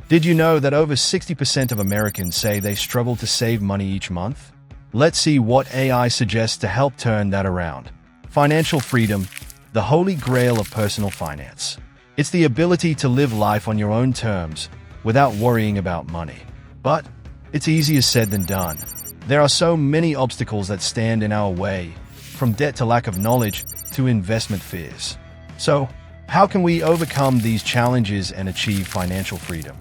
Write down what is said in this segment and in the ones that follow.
Did you know that over 60% of Americans say they struggle to save money each month? Let's see what AI suggests to help turn that around. Financial freedom, the holy grail of personal finance. It's the ability to live life on your own terms without worrying about money. But it's easier said than done. There are so many obstacles that stand in our way, from debt to lack of knowledge to investment fears. So, how can we overcome these challenges and achieve financial freedom?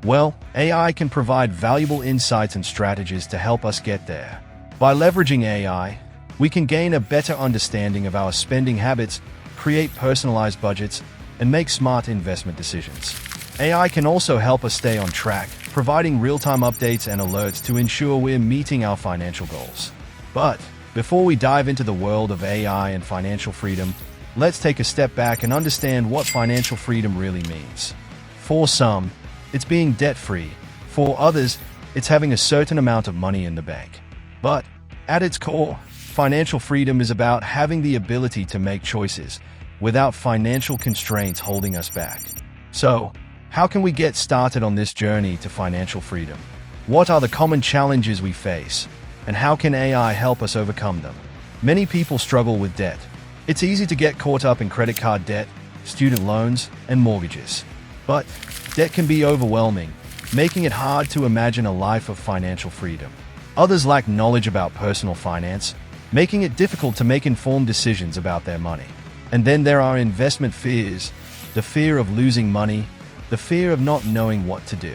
Well, AI can provide valuable insights and strategies to help us get there. By leveraging AI, we can gain a better understanding of our spending habits, create personalized budgets, and make smart investment decisions. AI can also help us stay on track, providing real-time updates and alerts to ensure we're meeting our financial goals. But before we dive into the world of AI and financial freedom, let's take a step back and understand what financial freedom really means. For some, it's being debt-free. For others, it's having a certain amount of money in the bank. But at its core, financial freedom is about having the ability to make choices without financial constraints holding us back. So, how can we get started on this journey to financial freedom? What are the common challenges we face, and how can AI help us overcome them? Many people struggle with debt. It's easy to get caught up in credit card debt, student loans, and mortgages. But debt can be overwhelming, making it hard to imagine a life of financial freedom. Others lack knowledge about personal finance, making it difficult to make informed decisions about their money. And then there are investment fears, the fear of losing money, the fear of not knowing what to do.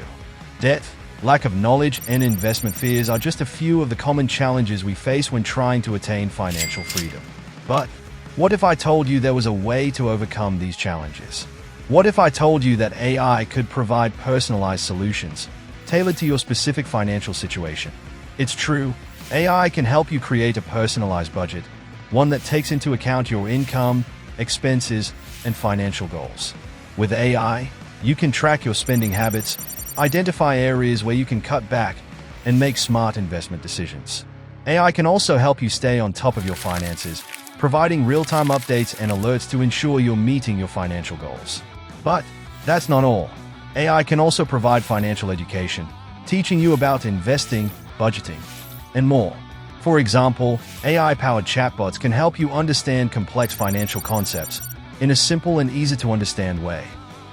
Debt, lack of knowledge, and investment fears are just a few of the common challenges we face when trying to attain financial freedom. But what if I told you there was a way to overcome these challenges? What if I told you that AI could provide personalized solutions, tailored to your specific financial situation? It's true, AI can help you create a personalized budget, one that takes into account your income, expenses, and financial goals. With AI, you can track your spending habits, identify areas where you can cut back, and make smart investment decisions. AI can also help you stay on top of your finances, providing real-time updates and alerts to ensure you're meeting your financial goals. But that's not all. AI can also provide financial education, teaching you about investing, budgeting, and more. For example, AI-powered chatbots can help you understand complex financial concepts in a simple and easy-to-understand way.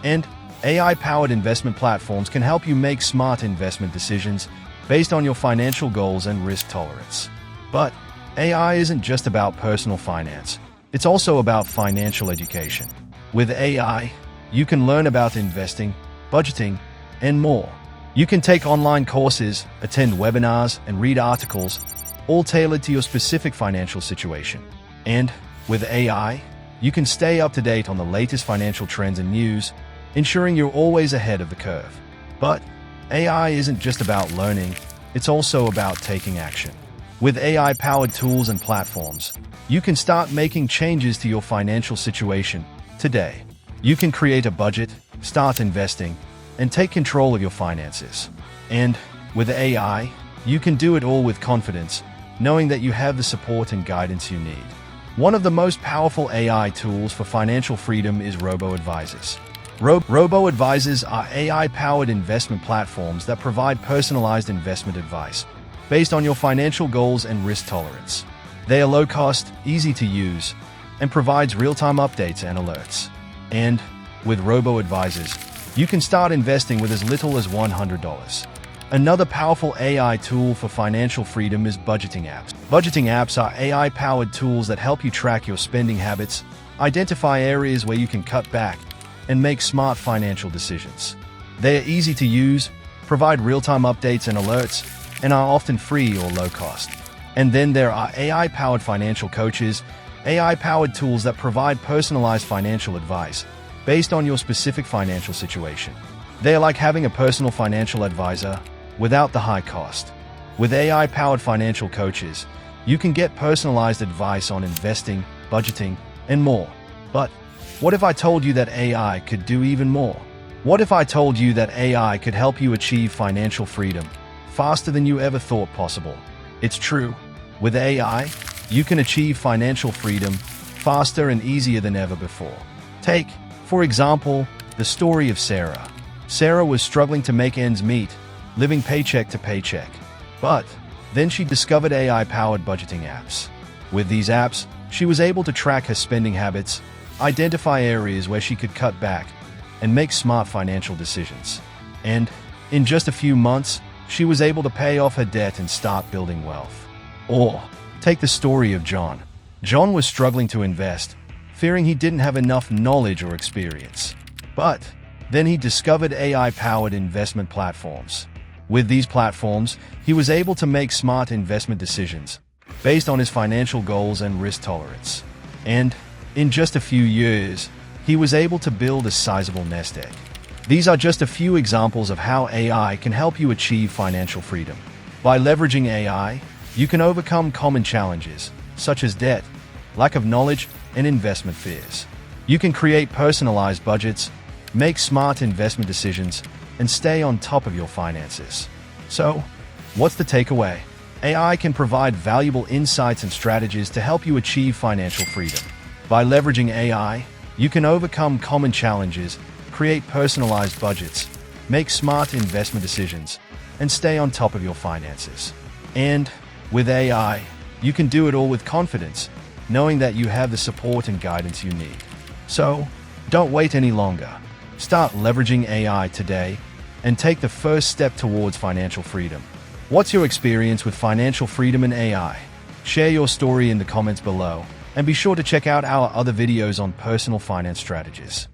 And AI-powered investment platforms can help you make smart investment decisions based on your financial goals and risk tolerance. But AI isn't just about personal finance. It's also about financial education. With AI, you can learn about investing, budgeting, and more. You can take online courses, attend webinars, and read articles, all tailored to your specific financial situation. And with AI, you can stay up to date on the latest financial trends and news, ensuring you're always ahead of the curve. But AI isn't just about learning, it's also about taking action. With AI-powered tools and platforms, you can start making changes to your financial situation today. You can create a budget, start investing, and take control of your finances. And with AI, you can do it all with confidence, knowing that you have the support and guidance you need. One of the most powerful AI tools for financial freedom is robo-advisors. Robo-advisors are AI-powered investment platforms that provide personalized investment advice based on your financial goals and risk tolerance. They are low-cost, easy to use, and provides real-time updates and alerts. And with robo-advisors, you can start investing with as little as $100. Another powerful AI tool for financial freedom is budgeting apps. Budgeting apps are AI-powered tools that help you track your spending habits, identify areas where you can cut back, and make smart financial decisions. They are easy to use, provide real-time updates and alerts, and are often free or low cost. And then there are AI-powered financial coaches, AI-powered tools that provide personalized financial advice based on your specific financial situation. They are like having a personal financial advisor without the high cost. With AI-powered financial coaches, you can get personalized advice on investing, budgeting, and more. But what if I told you that AI could do even more? What if I told you that AI could help you achieve financial freedom faster than you ever thought possible? It's true. With AI, you can achieve financial freedom faster and easier than ever before. Take, for example, the story of Sarah. Sarah was struggling to make ends meet, living paycheck to paycheck. But then she discovered AI-powered budgeting apps. With these apps, she was able to track her spending habits, identify areas where she could cut back, and make smart financial decisions. And in just a few months, she was able to pay off her debt and start building wealth. Or take the story of John. John was struggling to invest, fearing he didn't have enough knowledge or experience. But then he discovered AI-powered investment platforms. With these platforms, he was able to make smart investment decisions based on his financial goals and risk tolerance. And in just a few years, he was able to build a sizable nest egg. These are just a few examples of how AI can help you achieve financial freedom. By leveraging AI, you can overcome common challenges, such as debt, lack of knowledge, and investment fears. You can create personalized budgets, make smart investment decisions, and stay on top of your finances. So, what's the takeaway? AI can provide valuable insights and strategies to help you achieve financial freedom. By leveraging AI, you can overcome common challenges, create personalized budgets, make smart investment decisions, and stay on top of your finances. And with AI, you can do it all with confidence, knowing that you have the support and guidance you need. So, don't wait any longer. Start leveraging AI today and take the first step towards financial freedom. What's your experience with financial freedom and AI? Share your story in the comments below, and be sure to check out our other videos on personal finance strategies.